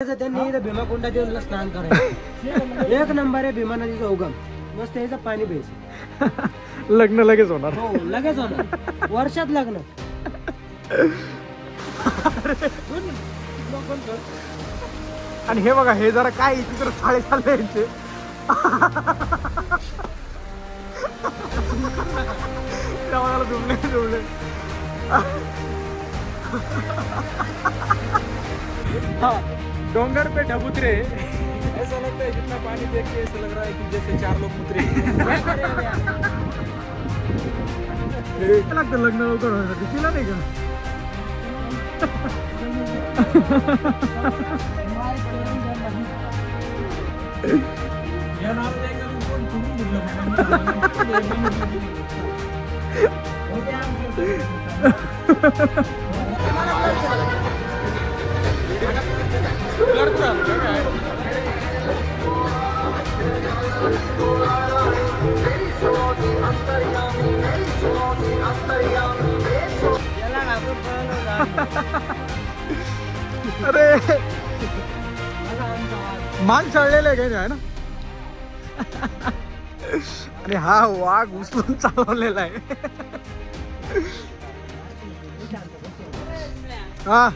त्यांनी इथं भीमाकुंडात येऊन स्नान करायचं. एक नंबर आहे भीमा नदीचा उगम. मस्त याचं पाणी प्यायचं. लग्न लगेच होणार. हो लगेच होणार. वर्षात लग्न. आणि हे बघा हे जरा काय इतर साडे चालले यांचे. त्याला जुमले जुमले. हाँ डोंगर पे ढबूतरे. ऐसा लगता है जितना पानी देख के ऐसा लग रहा है कि जैसे 4 लोग उतरे. लागतं लग्न लवकर होण्यासाठी. तिला नाही का? अरे मान चढलेलं आहे काय ना. आणि हा वाघ उचलून चालवलेला आहे. हा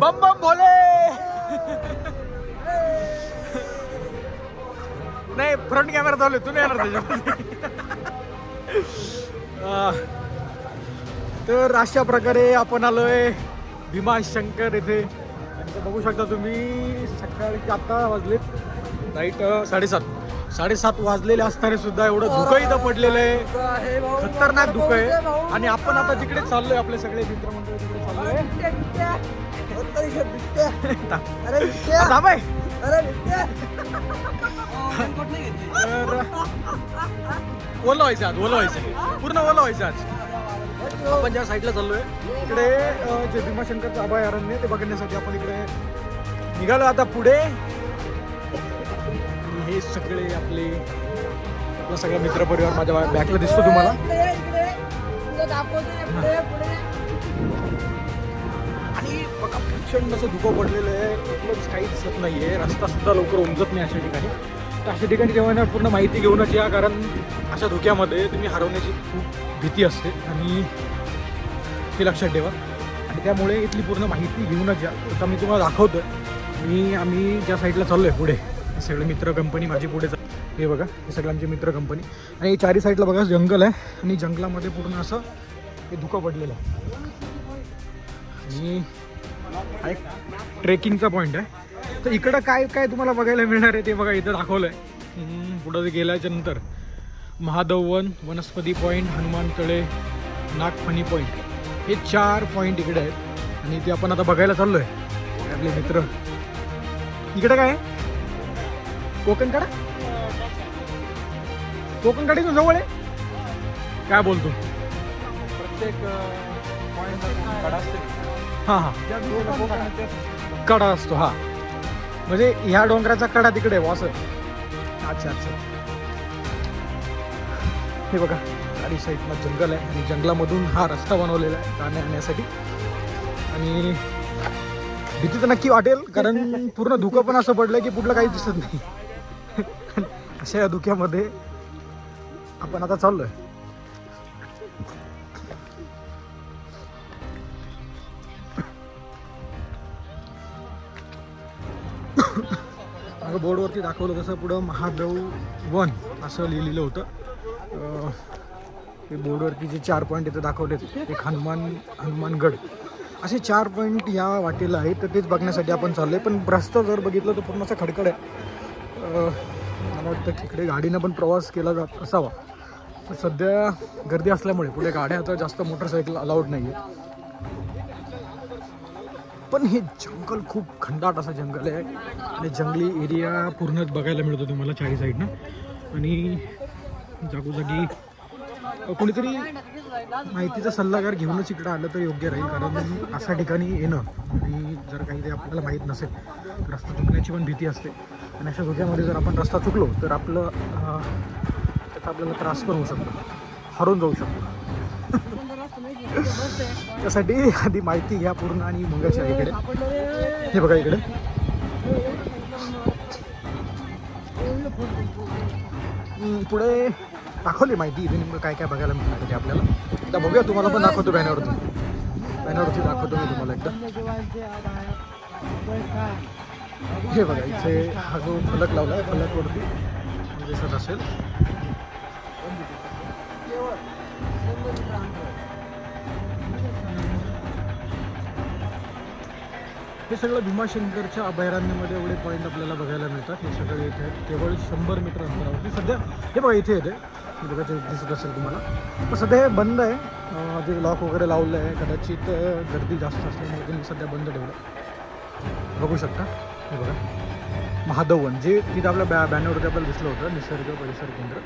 बम बम भोले. नाही फ्रंट कॅमेरा चालू आहे, तू नाही येणार त्याच्यामध्ये. तर अशा प्रकारे आपण आलोय भीमाशंकर येथे. आणि बघू शकता तुम्ही सकाळी आता वाजलेत राईट 7:30 वाजलेले असताना सुद्धा एवढं धुकं इथं पडलेलं आहे, खतरनाक धुकं आहे. आणि आपण आता तिकडे चाललोय, आपले सगळे मित्रमंडळ तिकडे चाललोय. ओलं व्हायचं आज, ओलं व्हायचं, पूर्ण ओलं व्हायचं आज. आपण ज्या साईडला चाललोय इकडे जे भीमाशंकरचं अभयारण्य ते बघण्यासाठी आपण इकडे निघालो आता पुढे. हे सगळे आपला सगळा मित्रपरिवार माझ्या बॅकला दिसतो तुम्हाला. आणि बघा प्रचंड असं धुकं पडलेलं आहे, कुठलंच काही दिसत नाहीये, रस्ता सुद्धा लवकर उमजत नाही अशा ठिकाणी. तर अशा ठिकाणी जेव्हा पूर्ण माहिती घेऊनच या, कारण अशा धुक्यामध्ये तुम्ही हरवण्याची खूप भीती असते आणि हे लक्षात ठेवा. आणि त्यामुळे इथली पूर्ण माहिती घेऊनच या. आता मी तुम्हाला दाखवतोय, आम्ही ज्या साईडला चाललोय पुढे सगळे मित्र कंपनी माझी पुढे हे बघा, हे सगळं आमची मित्र कंपनी. आणि चारी साईडला बघा जंगल आहे आणि जंगलामध्ये पूर्ण असं हे धुकं पडलेलं आहे. आणि हा एक ट्रेकिंगचा पॉईंट आहे. तर इकडं काय काय तुम्हाला बघायला मिळणार आहे ते बघा, इथं दाखवलं आहे. पुढं गेल्याच्या नंतर महादेववन, वनस्पती पॉईंट, हनुमान तळे, नागफणी पॉईंट, हे 4 पॉईंट इकडे आहेत. आणि ते आपण आता बघायला चाललोय आपले मित्र. इकडे काय आहे? कोकणकडा, कोकणकडे तू जवळ आहे काय बोलतो? प्रत्येक कडा असते. हां कडा असतो. हा म्हणजे ह्या डोंगराचा कडा तिकडे आहे वासर. अच्छा. हे बघा गाडी साईडला जंगल आहे आणि जंगलामधून हा रस्ता बनवलेला आहे जाण्यासाठी. आणि भीती तर नक्की वाटेल, कारण पूर्ण धुकं पण असं पडलं की पुढलं काही दिसत नाही. अशा या धुक्यामध्ये आपण आता चाललोय. बोर्डवरती दाखवलं तसं पुढं महादेव वन असं लिहिलेलं होतं. ते बोर्डवरती जे 4 पॉईंट इथं दाखवलेत, एक हनुमानगड, असे 4 पॉईंट या वाटेला आहेत. तर तेच बघण्यासाठी आपण चाललोय. पण रस्ता जर बघितलं तर पूर्ण असा खडखड आहे. मला वाटतं की इकडे गाडीनं पण प्रवास केला जात असावा. तर सध्या गर्दी असल्यामुळे पुढे गाड्या आता जास्त मोटरसायकल अलाउड नाही आहे. पण हे जंगल खूप खंडाट असं जंगल आहे आणि जंगली एरिया पूर्णच बघायला मिळतो तुम्हाला चारी साईडनं. आणि जागोजागी कोणीतरी माहितीचा सल्लागार घेऊनच इकडं आलं तर योग्य राहील, कारण अशा ठिकाणी येणं आणि जर काही ते आपल्याला माहीत नसेल तर रस्ता चुकण्याची पण भीती असते. आणि अशा धोक्यामध्ये जर आपण रस्ता चुकलो तर त्याचा आपल्याला त्रास पण होऊ शकतो, हरवून जाऊ शकतो. त्यासाठी आधी माहिती घ्या पूर्ण आणि मंगाच्या इकडे. हे बघा इकडे पुढे दाखवली माहिती, इथे नेमकं काय काय बघायला मिळणार ते आपल्याला. आता बघूया, तुम्हाला पण दाखवतो बॅनरवरती दाखवतो मी तुम्हाला एकदा. हे बघा इथे हा जो फलक लावला आहे, फलकवरती दिसत असेल हे सगळं भीमाशंकरच्या अभयारण्यामध्ये एवढे पॉईंट आपल्याला बघायला मिळतात. हे सगळे इथे केवळ 100 मीटर अंतरावरती. सध्या हे बघा इथे येते, बघा दिसत असेल तुम्हाला. पण सध्या हे बंद आहे, जे लॉक वगैरे लावलं आहे. कदाचित गर्दी जास्त असल्यामुळे त्यांनी सध्या बंद ठेवलं. बघू शकता हे बघा महादेववन, जे तिथं आपल्या बॅनरवरती आपल्याला दिसलं होतं, निसर्ग परिसर केंद्र.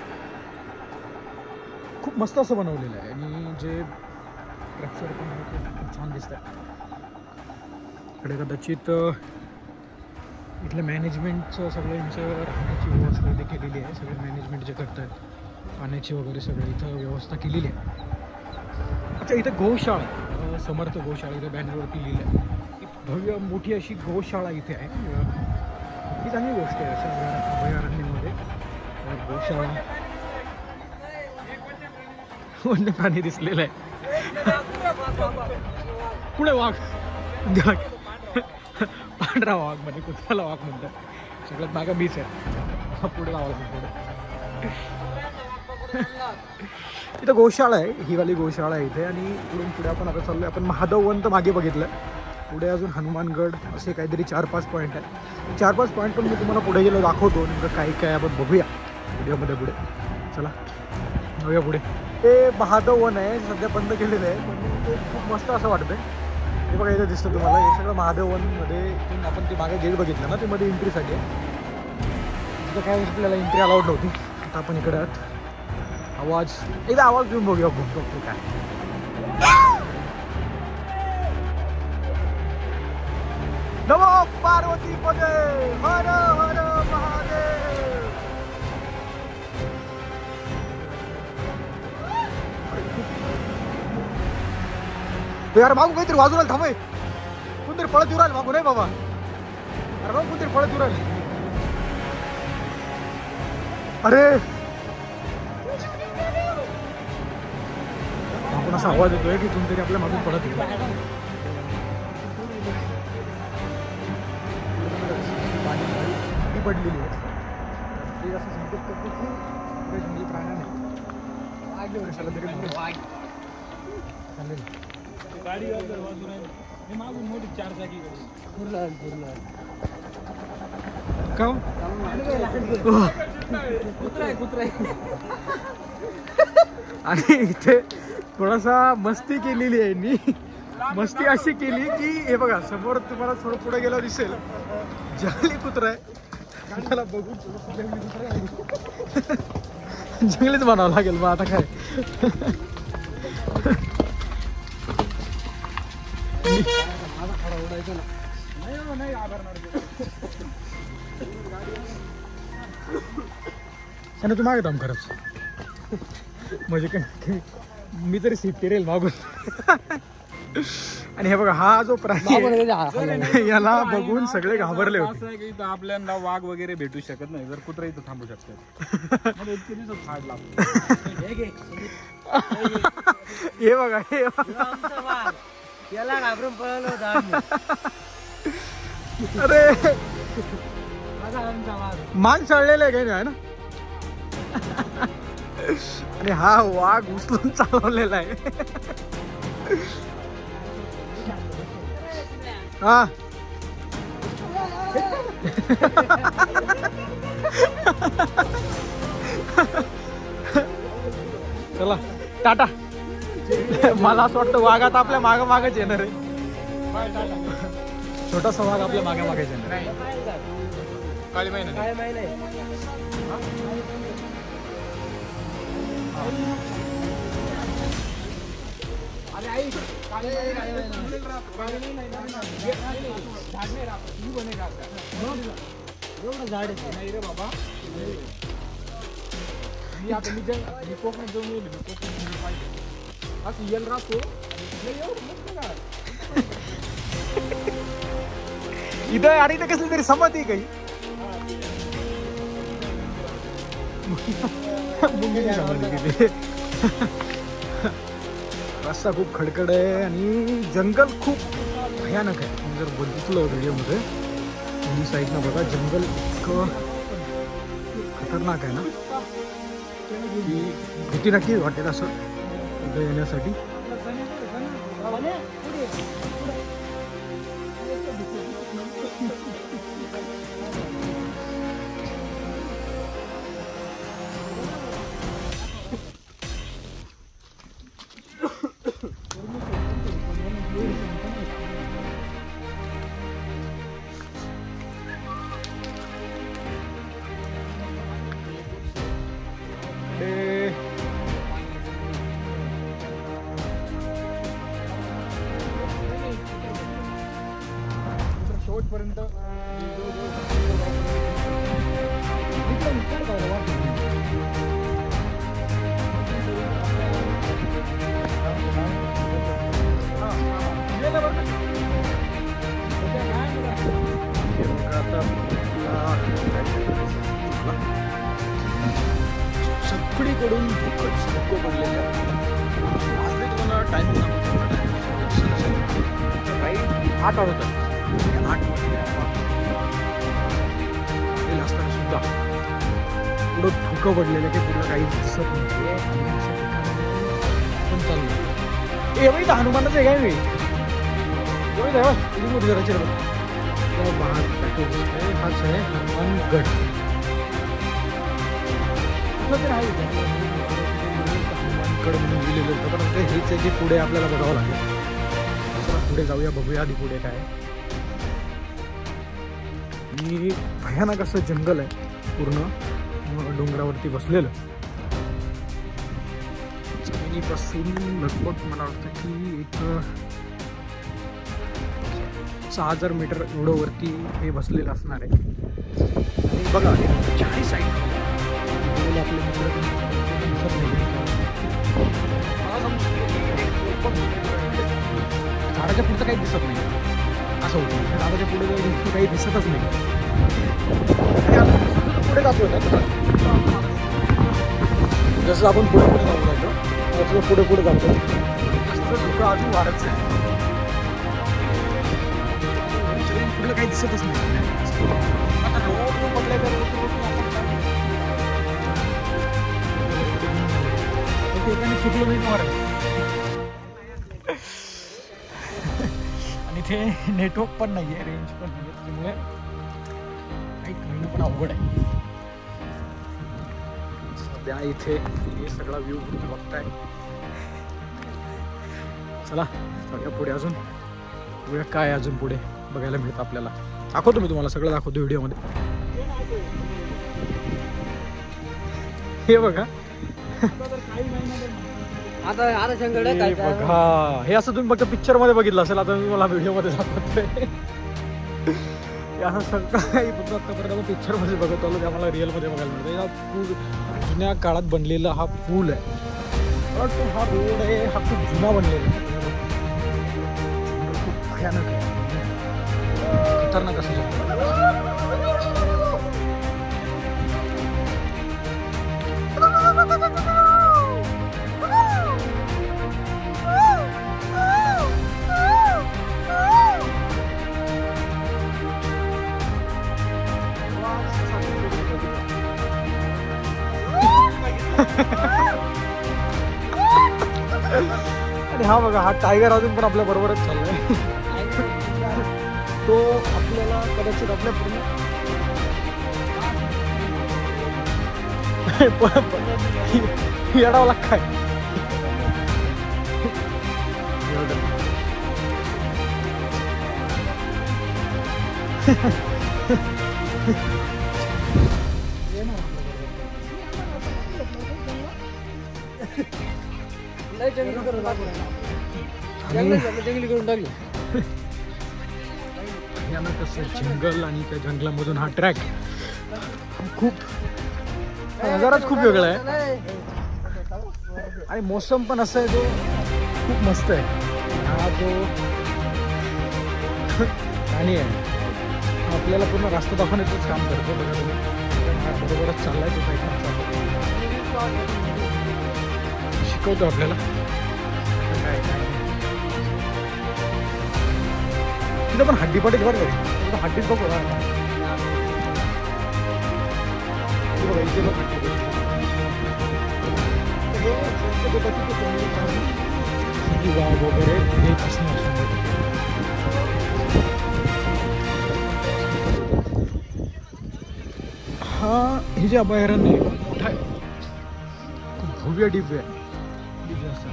खूप मस्त असं बनवलेलं आहे आणि जे स्ट्रक्चर पण आहे खूप छान दिसत आहे. इकडे कदाचित इथल्या मॅनेजमेंटचं सगळं यांचं राहण्याची व्यवस्था इथे केलेली आहे. सगळे मॅनेजमेंट जे करत आहेत पाण्याची वगैरे सगळं इथं व्यवस्था केलेली आहे. अच्छा, इथं गोशाळा, समर्थ गोशाळा इथं बॅनरवरती लिहिलं आहे. भव्य मोठी अशी गोशाळा इथे आहे. ही चांगली गोष्ट आहे अशा अभयारण्यामध्ये गोशाळा. वन्य प्राणी दिसलेलं आहे पुढे वाघ. पांढरा वाघ म्हणजे कुत्र्याला वाघ म्हणतात. सगळ्यात मागा बीच आहे. पुढे लावा पुढे. इथं गोशाळा आहे, ही वाली गोशाळा आहे इथे. आणि पुढे आपण आता चाललोय. आपण महादेव वन तर मागे बघितलं, पुढे अजून हनुमानगड असे काहीतरी 4-5 पॉईंट आहे. 4-5 पॉईंट पण मी तुम्हाला पुढे गेलो दाखवतो. नेमकं काय काय आपण बघूया व्हिडिओमध्ये पुढे. चला बघूया पुढे. ते महादेव वन आहे, सध्या बंद केलेलं आहे, पण ते खूप मस्त असं वाटतंय. हे बघा इथे दिसतं तुम्हाला, हे सगळं महादेव वनमध्ये. इथून आपण ते मागे गेट बघितलं ना, ते मध्ये एंट्रीसाठी आहे. तिथं काय आपल्याला एंट्री अलाउड नव्हती. आता आपण इकडे आहात. आवाज एकदा आवाज घेऊन बघूया बघतो काय. नमो पार्वती पदे हर हर महादेव. यार मागून काहीतरी वाजून राहिलं. थांबय, कोणतरी पळत येऊ राहिलं मागून. नाही बाबा, अरे बाबा कोणतरी पळत येऊ राहिलं. अरे आपण असा आवाज येतोय की कोणतरी आपल्या मागून पळत येतो. पाणी पडलेली आहे. ते असं संकेत करतो की म्हणजे प्राण्याने आगे वर्षाला तरी गाडी मागून मोठी 4 चाकी पूर्ण का कुत्रा आहे. आणि इथे थोडासा मस्ती केलेली आहे मी. मस्ती अशी केली की हे बघा समोर तुम्हाला थोडं पुढे गेलं दिसेल जंगली कुत्रा आहे. त्याला बघून जंगलीच म्हणावं लागेल मग आता काय. तू मागे थांब खरंच, म्हणजे काय मी तरी सेफ्टी राहील मागून. आणि हे बघा हा जो प्राणी आहे, याला बघून सगळे घाबरले होते. आपल्याला वाघ वगैरे भेटू शकत नाही, जर कुत्रा इथं थांबू शकतात. हे बघा हे याला घाबरून पळालो होता. अरे मान चढलेलं आहे काही नाही ना. आणि हा वाघ उचलून चालवलेला आहे. हा चला टाटा. मला असं वाटतं वाघात आपल्या मागं मागच येणार आहे. छोटासा वाघ आपल्या मागे मागेच येणार आहे. काळी महिना एवढं झाड नाही रे बाबा. मी आता मी कोकणात जाऊन येईल. असं येल राहतो इथं. आणि इथं कसली तरी समती काही रस्ता खूप खडखड आहे आणि जंगल खूप भयानक आहे. तुम्ही जर बघितलं व्हिडिओमध्ये दोन्ही साईडनं बघा, जंगल इतकं खतरनाक आहे ना की भीती नक्की वाटेल असं इथं येण्यासाठी. शेवटपर्यंत सगळीकडून धुकंच धुकं पडलेलं आहे. आज मी तुम्हाला टायमिंग सांगू शकतो. राईट 8 होतं. 8 असताना सुद्धा पुढं धुकं पडलेलं की पुढं काहीच दिसत नाही. पण चाललं ए बाई हनुमानाचं आहे काय मी मोठी घराची हाच आहे हनुमानगड. हनुमानगड म्हणून लिहिलेलं होतं पण हेच आहे जे पुढे आपल्याला बघावं लागेल. पुढे जाऊया बघूया आधी पुढे काय. आणि भयानक असं जंगल आहे पूर्ण डोंगरावरती बसलेलं. जमिनीपासून लगभग मला वाटतं की एक 6000 मीटर एवढं वरती हे बसलेलं असणार आहे. आणि बघा चारी साईड आपले झाडाच्या पुढचं काही दिसत नाही असं होतं. झाडाच्या पुढे काही दिसतच नाही. आणि आपण पुढे जातोय ना जसं आपण पुढे पुढे जाऊ लागतो तसं पुढे पुढे जातो तसं धोका अजून वाढत आहे. पुढे काही दिसतच नाही. आता रोड जो पडलाय तर एकाने चुकलं नाही मार. आणि इथे नेटवर्क पण नाही आहे रेंज पण नाही त्यामुळे काही करणं पण अवघड आहे. सध्या इथे हे सगळा व्ह्यू बघताय. चला सगळ्या पुढे अजून बघूया काय अजून पुढे बघायला मिळतं आपल्याला. दाखवतो मी तुम्हाला सगळं दाखवतो व्हिडिओमध्ये. हे बघा आता जंगल हे बघा हे असं तुम्ही फक्त पिक्चर मध्ये बघितलं असेल. आता मी मला व्हिडिओ मध्ये दाखवतोय. असं सगळं काही फक्त आतापर्यंत आपण पिक्चर मध्ये बघत आलो ते आम्हाला रिअल मध्ये बघायला मिळतं. हा पूल जुन्या काळात बनलेला हा पूल आहे. हा रोड आहे हा खूप जुना बनलेला आहे. खूप भयानक आहे खतरनाक असं. आणि हा बघा हा टायगर अजून पण आपल्या बरोबरच चाललाय. तो आपल्याला कदाचित आपल्या पूर्ण येडावला काय जंगली करून टाकली. कसं जंगल आणि त्या जंगलामधून हा ट्रॅक खूप नजाराच खूप वेगळा आहे. आणि मोसम पण असं आहे तो खूप मस्त आहे. हा जो आणि आहे आपल्याला पूर्ण रस्ता दाखवण्याचंच काम करतो. बघा तुम्ही बरोबरच चाललाय तो काही शिकवतो आपल्याला काय काय. तिथं पण हड्डीपाटीच बरं का हड्डीच बघू ना इथे बघ वाघ वगैरे हे असणार. हा हे जे अभयारण्य आहे मोठा आहे खूप भव्य दिव्य आहे. दिव्य असं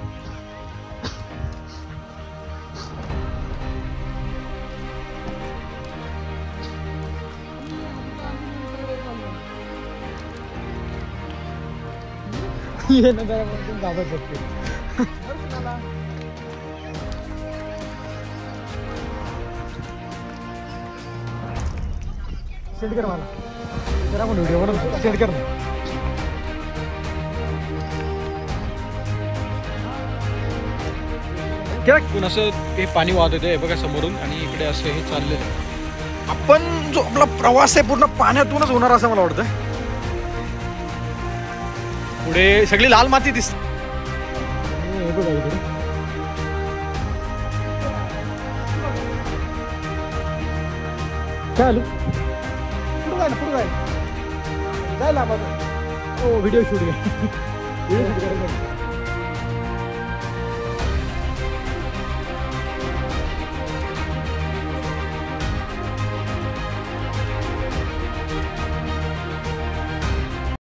ये ना जरा दाबत बघते. सेंड कर मला जरा पण व्हिडिओ बनव सेंड कर ना. पण असं हे पाणी वाहत येते बघा समोरून आणि इकडे असं हे चाललेलं आहे. आपण जो आपला प्रवास आहे पूर्ण पाण्यातूनच होणार असं मला वाटतं. पुढे सगळी लाल माती दिसते. हे बघा इकडे काय आलो पुढे जायला जायला माझं हो व्हिडिओ शूट घ्या व्हिडिओ शूट करायला